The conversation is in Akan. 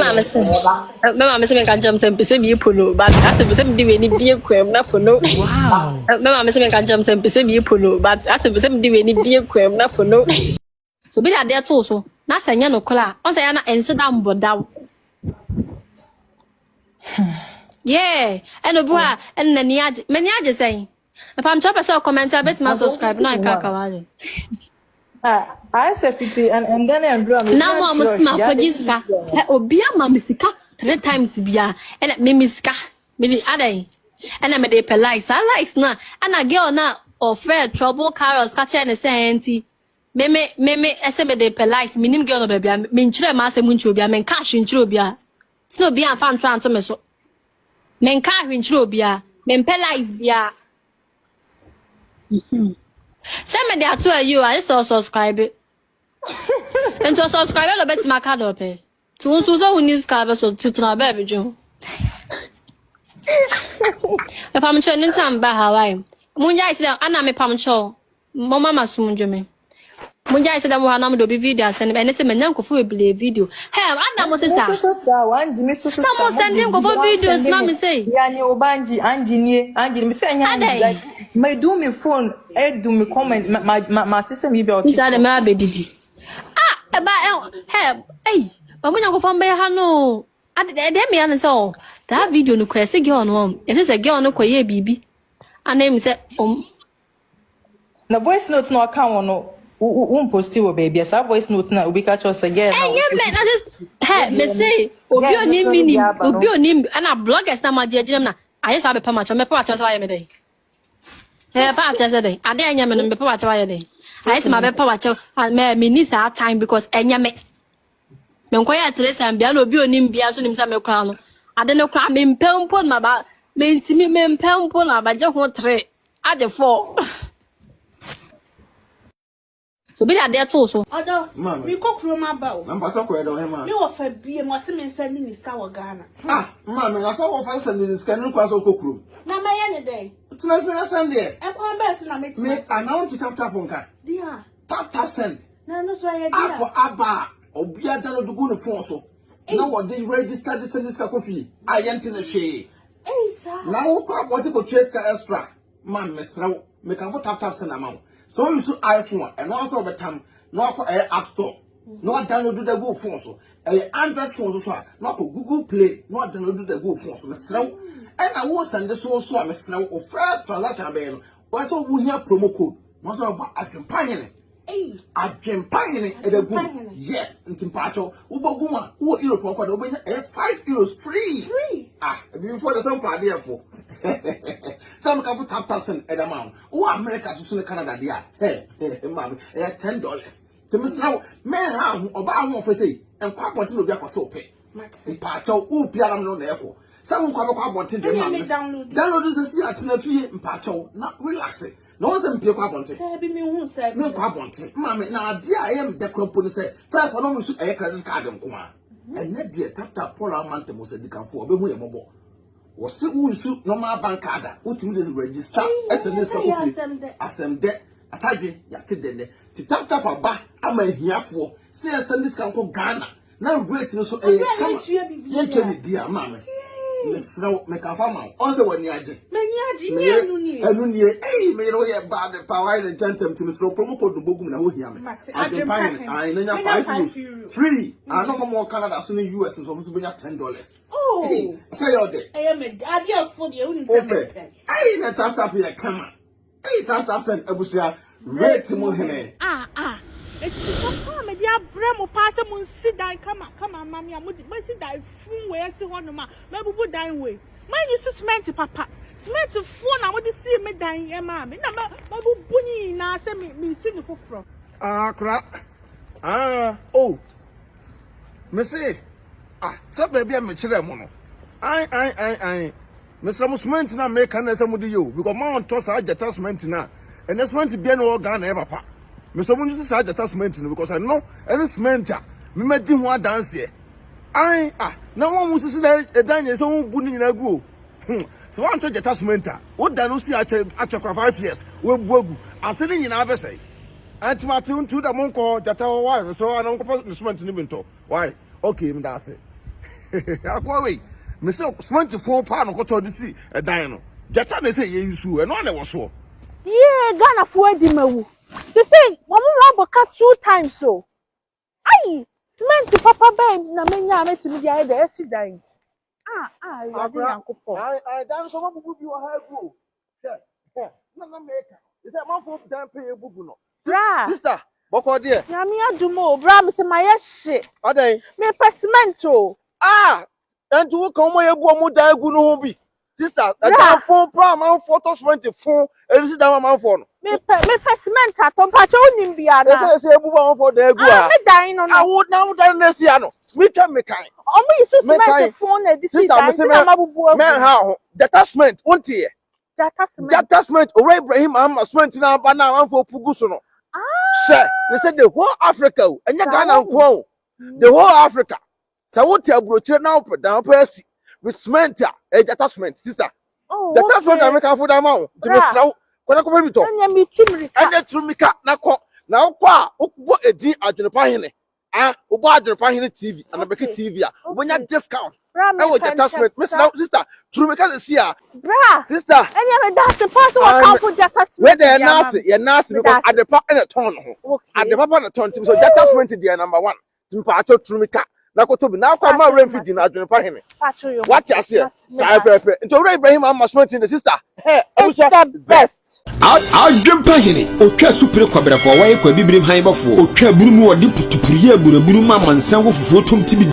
mama say me can jam some pese me polo, but as me say me di we ni bie kwam na polo. Wow. Mama say me can jam some pese me polo, but as me say me di we ni bie kwam na polo. So be that there too so. Na sanya no kola. On say na enso da mboda. Yeah, and obuha and nani age. Many age say. If I'm chop say comment bet ma subscribe na ka kawaje. I said pity and then I'm drum. Now mama smart pajista. Obia mama sika 3 times bia. And me miska. Me adai. And I made a likes. I likes na. And a girl na offer trouble carols catch and say auntie. Me ese me de likes. Minim girl no baby. Me nchire ma se munchu bia. Men cash nchire bia. Sno bia fan tran to me so. Men cash nchire bia. Men likes bia. Send me there to you. I saw subscribe it. And to subscribe a bit my card up. To so who needs cover so to baby Joe. If I'm training time by Hawaii. Munja is there, and I'm a palm show. Mama Sumunjame. Munja is there, one of the video send and it's a man for a video. Hey, I'm not someone sending over videos, Mammy say. Yani Obanji, Angie, saying, my do me phone, do me comment, my sister, maybe I'll see the maybe did. Ah, about hey, but when I go from Bayano, I did me and so that video no question girl on home. It is a girl no quay baby. And name is the voice notes no account no. Post you baby. Sa voice note na we catch us again. Hey, yeah, man. That is hey, me say obi onim and a bloggers na ma jejem na. Aye so abepa macho, me pa macho so aye me dey. Hey, pa macho say dey. Ade anya me no me pa macho aye dey. Aye so ma bepa macho, me need that time because enya me. Me nko ya Teresa bia na obi onim bia so nim sa me kra no. Ade no kra me mpempo na ba me ntimi me mpempo na ba je ho 3. Ade 4. So be that there too so. Odo, we cook room about. I'm talking about him. You offer be and was sending this cow Ghana. Ah, mamma, I saw of us and this can cross or cook room. Now my any day. It's not for Sunday. I'm coming back to make me. I know to tap on car. Dear. Tap send. No, no, so I Apple Abba or Biata to go to Fonso. Now what they register this and this coffee. I ain't in a shade. Hey, sir. Now what you could chase extra. Man, Miss Row, make a tap send amount. So you see iPhone and also the time no App Store. No download the Google phone so. Android phone so no Google Play, no download the Google phone so. Miss Row. And I was send this also Miss Row or first transaction bail. Also we hear promo code. Most of a companion. A campaign at the boom. Yes, in Timpacho, Ubaguma, who €4, 5 euros free. Free. Ah, before the same party, therefore. Some couple tap at amount. Oh, America to Canada, dear. Hey, ma'am, $10. To Miss Now, man, how about one for say, and quite want to be a so pay. Maxi Pacho, who piano no echo. Some come up wanting the download. Download is a sea at Tennessee in Pacho, not relaxing. No one's pay quabonte. No quabonte. Mammy, now, dear, I am the company say, first one almost a credit card and Kuma. And that dear tap Paula Mante was a decaf for a bit more. Was it who shoot no more bank card, which means register Asɛm de atadwe yate dende ti tap a ba ama hiafo say send this can go Ghana now rate no so come yen tell bia mama mesraw me ka fama on say wani age me anu ni me ro ye bad power and tentem ti mesraw promo code bogum na ho hia me I nanya 5 euros free I no more Canada so in US so so benya $10. Oh say your day I am a daddy for the only seven. I na tap here come on. Hey, tap send abusia rate mo hene. It's so come dia bremo pass mo sit down come on mommy am sit down fun we see one ma bubu dan we man you cement papa cement phone na we see me dan e ma me na bubu ni na say me see no foforo Crap. Oh. Me say so baby am kire mo no I Mr. Musment na make an SMD you because man toss adjustment na and cement be no Ghana papa. Mr. Munju say adjustment because I know any cement me medi ho dance here. Na one musu say e dan ye so bu ni na gu. So one to adjustment what dan no see achekwa 5 years we bu agu. Ase ni nyina be say. Antimati untu da monko jata wa so I no cement ni binto. Why? Okay, me da say. Akwa we. Me say cement phone pa no koto de si edan no. Jata na say ye yusu e no na wo so. Yeah, Ghana for di mawu. They say, Mama Boka 2 times so. Aye, cement papa babe na menya metimi dia e dey si dan. I dey yankopo. I dan so mabubu bi o ha gu. Na make. Is that man for dan pay bubu no. Sister, boko there. Nyame adumo, bra me se maye hye. Adan. Me cement o. And to come my boy dan gu no ho bi. Sister, that phone pra man photo 20 phone e si dan man phone. Me cement atom pa che onim bia na. Say bubu man for dan gu a. Me dan no. I would now dan na si ano. Me tell me kind. Omo yisu cement phone e di si dan na mabubu. Man how detachment untie. Detachment Ore Ibrahim cement na ba na man for pugu so no. Say, they said the whole Africa and ya Ghana nko. The whole Africa. So what you broche now put down person with cement a detachment sister. Detachment na make for that man. To me sraw. Kwana ko bi to. Anya mi tumrika. Anya tumrika na ko. Na ko a wo edi adwonpa hene. Ubo adwonpa hene TV and abeke TV a. Obonya discount. E wo detachment. Me sraw sister. Tumrika se sia. Bra. Sister. Anya me that's the person what come for detachment. Where the nurse, your nurse because At0pa in a ton. At0pa in a ton. So detachment is the number 1. Timpacho Trumika. Nakotobi. Now come my rain feeding At0pa hene. What you say? Sai into Ray Ibrahim cement in the sister. Hey, it's the best. At0pa hene. Otwa supre kwabere fo wa ye kwa bibrim han bafo. Otwa burumu odi putupuriye buraburu ma mansan wo fufuo tom tibi.